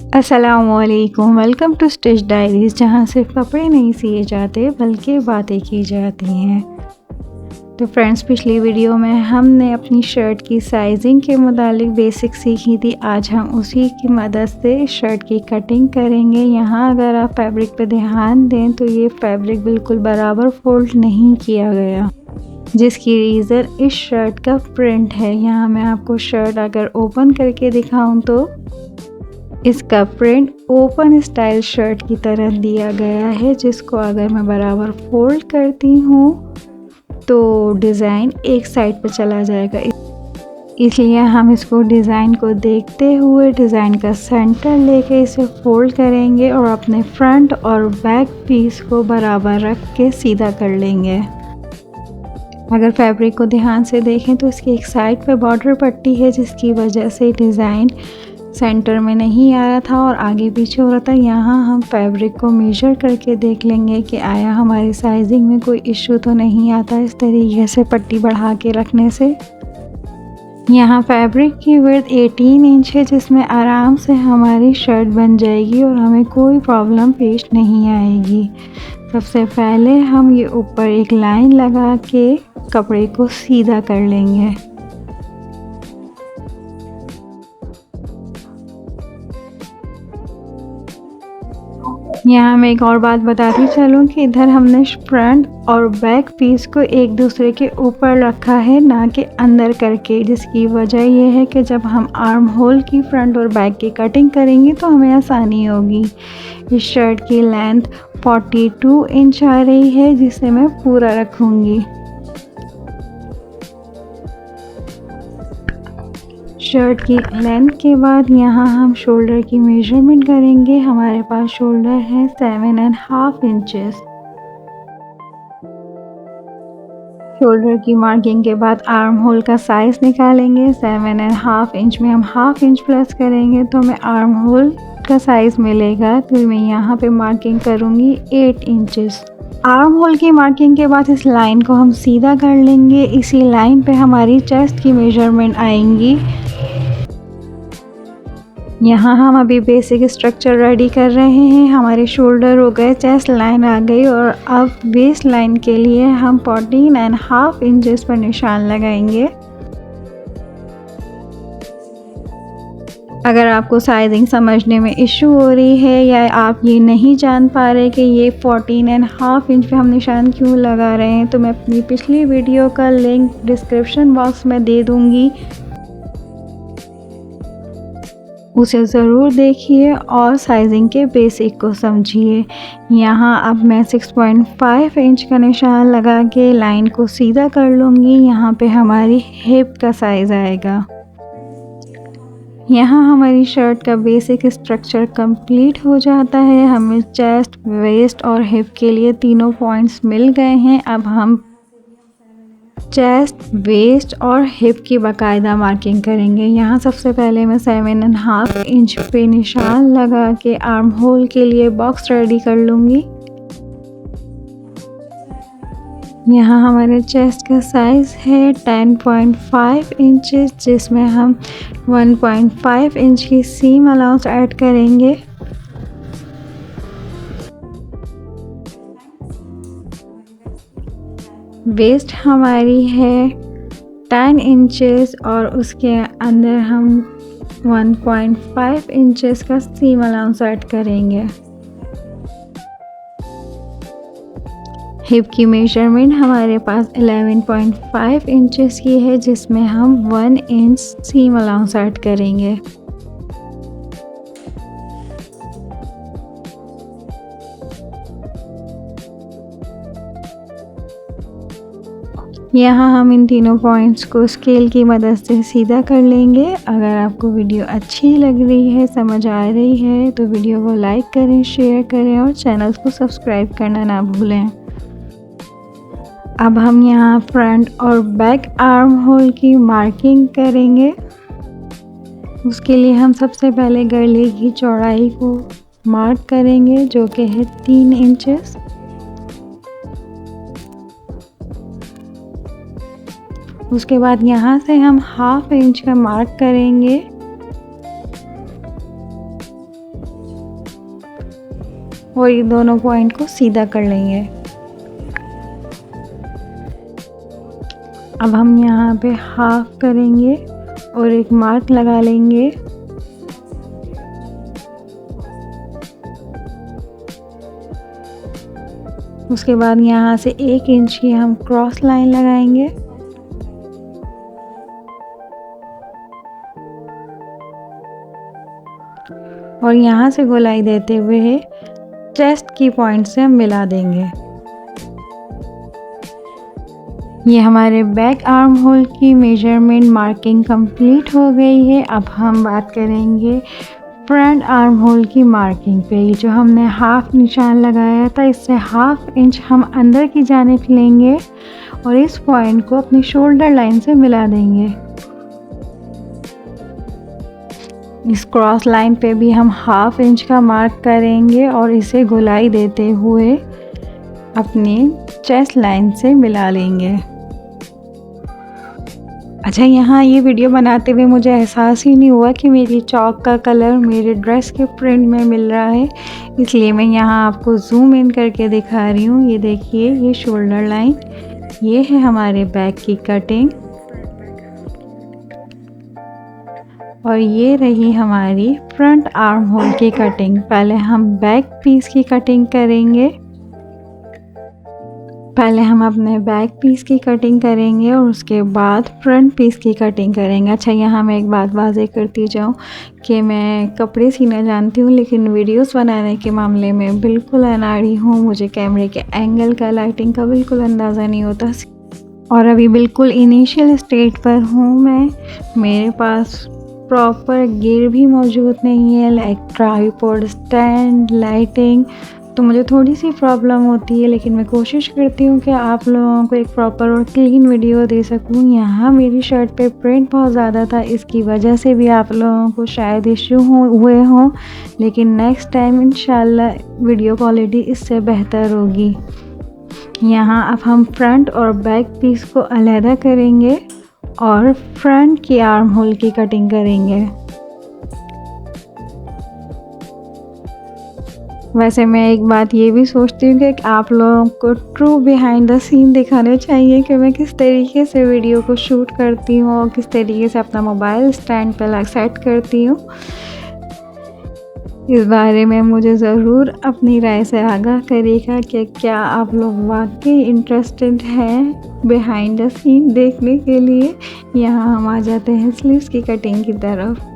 अस्सलामुअलैकुम, welcome to stitch diaries, जहाँ सिर्फ कपड़े नहीं सिए जाते बल्कि बातें की जाती हैं। तो फ्रेंड्स, पिछली वीडियो में हमने अपनी शर्ट की साइजिंग के मुतालिक बेसिक सीखी थी। आज हम उसी की मदद से शर्ट की कटिंग करेंगे। यहाँ अगर आप फैब्रिक पे ध्यान दें तो ये फैब्रिक बिल्कुल बराबर फोल्ड नहीं किया गया, जिसकी रीज़न इस शर्ट का प्रिंट है। यहाँ मैं आपको शर्ट अगर ओपन करके दिखाऊं तो इसका प्रिंट ओपन स्टाइल शर्ट की तरह दिया गया है, जिसको अगर मैं बराबर फोल्ड करती हूँ तो डिज़ाइन एक साइड पर चला जाएगा। इसलिए हम इसको डिज़ाइन को देखते हुए डिज़ाइन का सेंटर लेके इसे फोल्ड करेंगे और अपने फ्रंट और बैक पीस को बराबर रख के सीधा कर लेंगे। अगर फैब्रिक को ध्यान से देखें तो इसकी एक साइड पे बॉर्डर पट्टी है, जिसकी वजह से डिज़ाइन सेंटर में नहीं आ रहा था और आगे पीछे हो रहा था। यहाँ हम फैब्रिक को मेजर करके देख लेंगे कि आया हमारी साइजिंग में कोई इश्यू तो नहीं आता इस तरीके से पट्टी बढ़ा के रखने से। यहाँ फैब्रिक की विड्थ 18 इंच है, जिसमें आराम से हमारी शर्ट बन जाएगी और हमें कोई प्रॉब्लम पेश नहीं आएगी। सबसे पहले हम ये ऊपर एक लाइन लगा के कपड़े को सीधा कर लेंगे। यहाँ मैं एक और बात बताती चलूँ कि इधर हमने फ्रंट और बैक पीस को एक दूसरे के ऊपर रखा है, ना कि अंदर करके, जिसकी वजह यह है कि जब हम आर्म होल की फ्रंट और बैक की कटिंग करेंगे तो हमें आसानी होगी। इस शर्ट की लेंथ 42 इंच आ रही है, जिसे मैं पूरा रखूँगी। शर्ट की लेंथ के बाद यहाँ हम शोल्डर की मेजरमेंट करेंगे। हमारे पास शोल्डर है 7.5 इंचेस। शोल्डर की मार्किंग के बाद आर्म होल का साइज़ निकालेंगे। 7.5 इंच में हम हाफ इंच प्लस करेंगे तो हमें आर्म होल का साइज़ मिलेगा। तो मैं यहाँ पे मार्किंग करूँगी 8 इंचेस। आर्म होल की मार्किंग के बाद इस लाइन को हम सीधा कर लेंगे। इसी लाइन पे हमारी चेस्ट की मेजरमेंट आएंगी। यहाँ हम अभी बेसिक स्ट्रक्चर रेडी कर रहे हैं। हमारे शोल्डर हो गए, चेस्ट लाइन आ गई और अब वेस्ट लाइन के लिए हम 14.5 इंचेस पर निशान लगाएंगे। अगर आपको साइजिंग समझने में इशू हो रही है या आप ये नहीं जान पा रहे कि ये 14.5 इंच पे हम निशान क्यों लगा रहे हैं, तो मैं अपनी पिछली वीडियो का लिंक डिस्क्रिप्शन बॉक्स में दे दूँगी, उसे ज़रूर देखिए और साइजिंग के बेसिक को समझिए। यहाँ अब मैं 6.5 इंच का निशान लगा के लाइन को सीधा कर लूँगी। यहाँ पे हमारी हिप का साइज़ आएगा। यहाँ हमारी शर्ट का बेसिक स्ट्रक्चर कंप्लीट हो जाता है। हमें चेस्ट, वेस्ट और हिप के लिए तीनों पॉइंट्स मिल गए हैं। अब हम चेस्ट, वेस्ट और हिप की बाकायदा मार्किंग करेंगे। यहाँ सबसे पहले मैं 7.5 इंच पे निशान लगा के आर्म होल के लिए बॉक्स रेडी कर लूँगी। यहाँ हमारे चेस्ट का साइज़ है 10.5 इंचेस, जिसमें हम 1.5 इंच की सीम अलाउंस ऐड करेंगे। वेस्ट हमारी है 10 इंचेस और उसके अंदर हम 1.5 इंचेस का सीम अलाउंस ऐड करेंगे। हिप की मेजरमेंट हमारे पास 11.5 इंचेस की है, जिसमें हम 1 इंच सीम अलाउंस ऐड करेंगे। यहाँ हम इन तीनों पॉइंट्स को स्केल की मदद से सीधा कर लेंगे। अगर आपको वीडियो अच्छी लग रही है, समझ आ रही है, तो वीडियो को लाइक करें, शेयर करें और चैनल को सब्सक्राइब करना ना भूलें। अब हम यहाँ फ्रंट और बैक आर्म होल की मार्किंग करेंगे। उसके लिए हम सबसे पहले गले की चौड़ाई को मार्क करेंगे, जो कि है 3 इंचेस। उसके बाद यहाँ से हम हाफ इंच का मार्क करेंगे और ये दोनों पॉइंट को सीधा कर लेंगे। अब हम यहाँ पे हाफ करेंगे और एक मार्क लगा लेंगे। उसके बाद यहाँ से 1 इंच की हम क्रॉस लाइन लगाएंगे। और यहाँ से गोलाई देते हुए चेस्ट की पॉइंट से हम मिला देंगे। ये हमारे बैक आर्म होल की मेजरमेंट मार्किंग कंप्लीट हो गई है। अब हम बात करेंगे फ्रंट आर्म होल की मार्किंग पे। ये जो हमने हाफ निशान लगाया था, इससे ½ इंच हम अंदर की जानिब लेंगे और इस पॉइंट को अपनी शोल्डर लाइन से मिला देंगे। इस क्रॉस लाइन पे भी हम ½ इंच का मार्क करेंगे और इसे गोलाई देते हुए अपनी चेस्ट लाइन से मिला लेंगे। अच्छा, यहाँ ये वीडियो बनाते हुए मुझे एहसास ही नहीं हुआ कि मेरी चॉक का कलर मेरे ड्रेस के प्रिंट में मिल रहा है, इसलिए मैं यहाँ आपको जूम इन करके दिखा रही हूँ। ये देखिए, ये शोल्डर लाइन, ये है हमारे बैक की कटिंग और ये रही हमारी फ्रंट आर्म होल की कटिंग। पहले हम बैक पीस की कटिंग करेंगे। पहले हम अपने बैक पीस की कटिंग करेंगे और उसके बाद फ्रंट पीस की कटिंग करेंगे। अच्छा, यहाँ मैं एक बात वाज़ेह करती जाऊँ कि मैं कपड़े सीना जानती हूँ, लेकिन वीडियोस बनाने के मामले में बिल्कुल अनाड़ी हूँ। मुझे कैमरे के एंगल का, लाइटिंग का बिल्कुल अंदाज़ा नहीं होता और अभी बिल्कुल इनिशियल स्टेज पर हूँ मैं। मेरे पास प्रॉपर गियर भी मौजूद नहीं है, लाइक ट्राइपॉड, स्टैंड, लाइटिंग, तो मुझे थोड़ी सी प्रॉब्लम होती है, लेकिन मैं कोशिश करती हूँ कि आप लोगों को एक प्रॉपर और क्लीन वीडियो दे सकूँ। यहाँ मेरी शर्ट पे प्रिंट बहुत ज़्यादा था, इसकी वजह से भी आप लोगों को शायद इश्यू हुए हों, लेकिन नेक्स्ट टाइम इंशाल्लाह वीडियो क्वालिटी इससे बेहतर होगी। यहाँ अब हम फ्रंट और बैक पीस को अलहदा करेंगे और फ्रंट की आर्म होल की कटिंग करेंगे। वैसे मैं एक बात ये भी सोचती हूँ कि आप लोगों को ट्रू बिहाइंड द सीन दिखाने चाहिए कि मैं किस तरीके से वीडियो को शूट करती हूँ और किस तरीके से अपना मोबाइल स्टैंड पर सेट करती हूँ। इस बारे में मुझे ज़रूर अपनी राय से आगाह करिएगा कि क्या आप लोग वाकई इंटरेस्टेड हैं बिहाइंड द सीन देखने के लिए। यहाँ हम आ जाते हैं स्लीव्स की कटिंग की तरफ।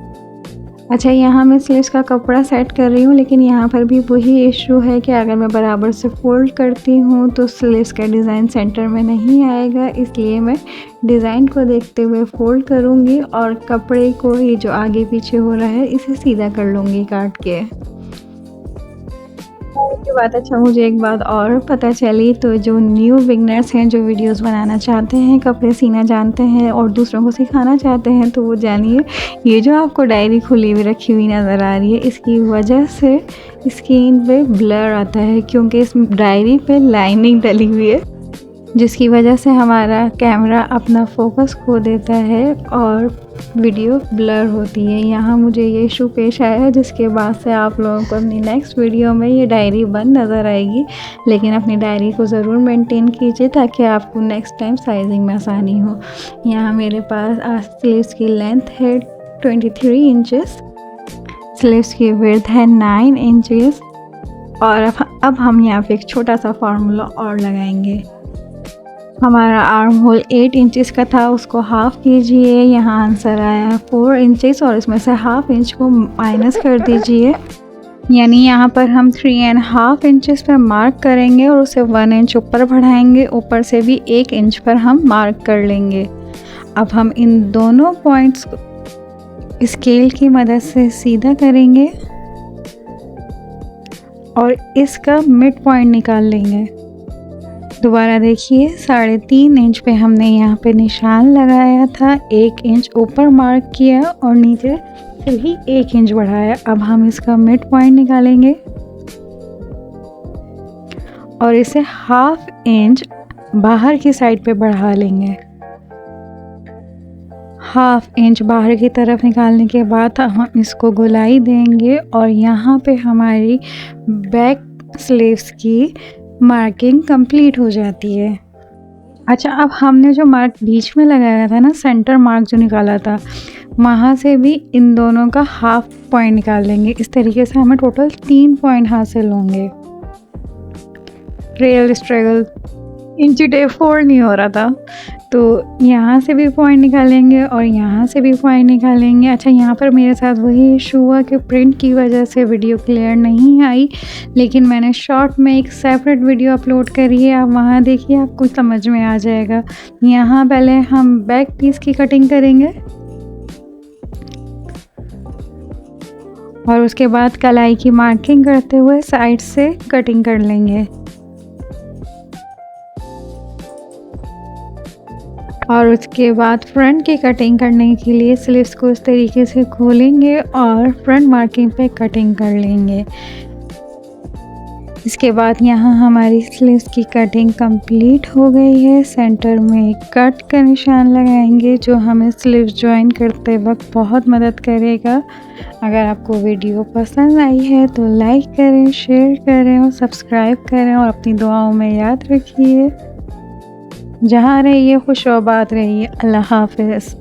अच्छा, यहाँ मैं स्लीव्स का कपड़ा सेट कर रही हूँ, लेकिन यहाँ पर भी वही इशू है कि अगर मैं बराबर से फोल्ड करती हूँ तो स्लीव्स का डिज़ाइन सेंटर में नहीं आएगा, इसलिए मैं डिज़ाइन को देखते हुए फोल्ड करूँगी और कपड़े को, ये जो आगे पीछे हो रहा है, इसे सीधा कर लूँगी काट के। की बात, अच्छा मुझे एक बात और पता चली, तो जो न्यू बिगनर्स हैं, जो वीडियोस बनाना चाहते हैं, कपड़े सीना जानते हैं और दूसरों को सिखाना चाहते हैं, तो वो जानिए, ये जो आपको डायरी खुली हुई रखी हुई नज़र आ रही है, इसकी वजह से स्क्रीन पे ब्लर आता है, क्योंकि इस डायरी पे लाइनिंग डली हुई है, जिसकी वजह से हमारा कैमरा अपना फोकस खो देता है और वीडियो ब्लर होती है। यहाँ मुझे ये इशू पेश आया है, जिसके बाद से आप लोगों को अपनी नेक्स्ट वीडियो में ये डायरी बंद नज़र आएगी, लेकिन अपनी डायरी को ज़रूर मेंटेन कीजिए ताकि आपको नेक्स्ट टाइम साइजिंग में आसानी हो। यहाँ मेरे पास स्लीव्स की लेंथ है 23 इंचेस, स्लीव्स की विड्थ है 9 इंचेस और अब हम यहाँ पे एक छोटा सा फार्मूला और लगाएंगे। हमारा आर्म होल 8 इंचेस का था, उसको हाफ़ कीजिए, यहाँ आंसर आया 4 इंचेस और इसमें से ½ इंच को माइनस कर दीजिए, यानी यहाँ पर हम 3.5 इंचेस पर मार्क करेंगे और उसे 1 इंच ऊपर बढ़ाएंगे, ऊपर से भी 1 इंच पर हम मार्क कर लेंगे। अब हम इन दोनों पॉइंट्स को स्केल की मदद से सीधा करेंगे और इसका मिड पॉइंट निकाल लेंगे। दोबारा देखिए, 3.5 इंच पे हमने यहाँ पे निशान लगाया था, 1 इंच ऊपर मार्क किया और नीचे से भी 1 इंच बढ़ाया। अब हम इसका मिड पॉइंट निकालेंगे और इसे ½ इंच बाहर की साइड पे बढ़ा लेंगे। ½ इंच बाहर की तरफ निकालने के बाद हम इसको गोलाई देंगे और यहाँ पे हमारी बैक स्लीव्स की मार्किंग कंप्लीट हो जाती है। अच्छा, अब हमने जो मार्क बीच में लगाया था ना, सेंटर मार्क जो निकाला था, वहाँ से भी इन दोनों का हाफ पॉइंट निकाल लेंगे। इस तरीके से हमें टोटल 3 पॉइंट हासिल होंगे। रियल स्ट्रगल इंची टेप 4 नहीं हो रहा था, तो यहाँ से भी पॉइंट निकालेंगे और यहाँ से भी पॉइंट निकालेंगे। अच्छा, यहाँ पर मेरे साथ वही इशू हुआ कि प्रिंट की वजह से वीडियो क्लियर नहीं आई, लेकिन मैंने शॉर्ट में एक सेपरेट वीडियो अपलोड करी है, आप वहाँ देखिए, आपको समझ में आ जाएगा। यहाँ पहले हम बैक पीस की कटिंग करेंगे और उसके बाद कलाई की मार्किंग करते हुए साइड से कटिंग कर लेंगे। और उसके बाद फ्रंट की कटिंग करने के लिए स्लीव्स को इस तरीके से खोलेंगे और फ्रंट मार्किंग पे कटिंग कर लेंगे। इसके बाद यहाँ हमारी स्लीव्स की कटिंग कंप्लीट हो गई है। सेंटर में कट का निशान लगाएंगे जो हमें स्लीव्स ज्वाइन करते वक्त बहुत मदद करेगा। अगर आपको वीडियो पसंद आई है तो लाइक करें, शेयर करें और सब्सक्राइब करें और अपनी दुआओं में याद रखिए। जहाँ रहिए खुश आबाद रहिए। अल्लाह हाफ़िज़।